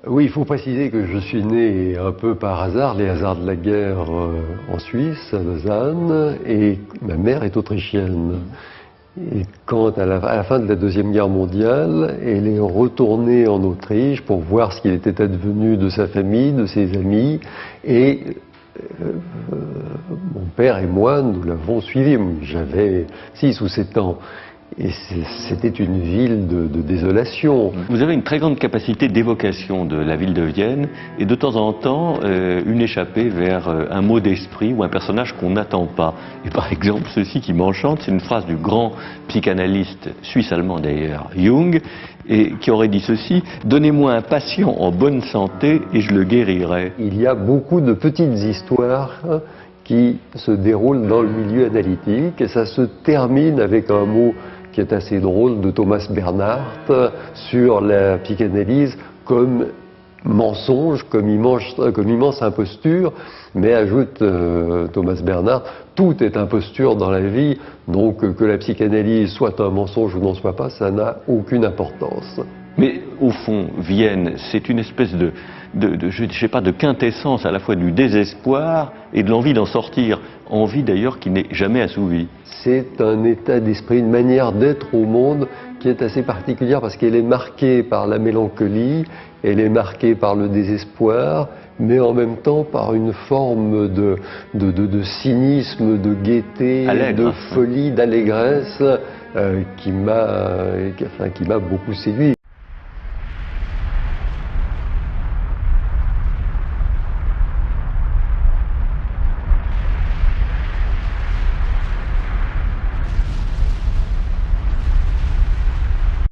Oui, il faut préciser que je suis né un peu par hasard, les hasards de la guerre en Suisse, à Lausanne, et ma mère est autrichienne. Et quand, à la fin de la Deuxième Guerre mondiale, elle est retournée en Autriche pour voir ce qu'il était advenu de sa famille, de ses amis, et mon père et moi, nous l'avons suivi. J'avais 6 ou 7 ans. Et c'était une ville de désolation. Vous avez une très grande capacité d'évocation de la ville de Vienne et de temps en temps une échappée vers un mot d'esprit ou un personnage qu'on n'attend pas. Et par exemple, ceci qui m'enchante, c'est une phrase du grand psychanalyste suisse-allemand d'ailleurs, Jung, et qui aurait dit ceci: donnez-moi un patient en bonne santé et je le guérirai. Il y a beaucoup de petites histoires qui se déroulent dans le milieu analytique et ça se termine avec un mot qui est assez drôle de Thomas Bernhardt sur la psychanalyse comme mensonge, comme immense imposture, mais ajoute Thomas Bernhardt, tout est imposture dans la vie, donc que la psychanalyse soit un mensonge ou n'en soit pas, ça n'a aucune importance. Mais au fond, Vienne, c'est une espèce je sais pas, de quintessence à la fois du désespoir et de l'envie d'en sortir. Envie d'ailleurs qui n'est jamais assouvie. C'est un état d'esprit, une manière d'être au monde qui est assez particulière parce qu'elle est marquée par la mélancolie, elle est marquée par le désespoir, mais en même temps par une forme de cynisme, de gaieté, de folie, d'allégresse qui m'a beaucoup séduit.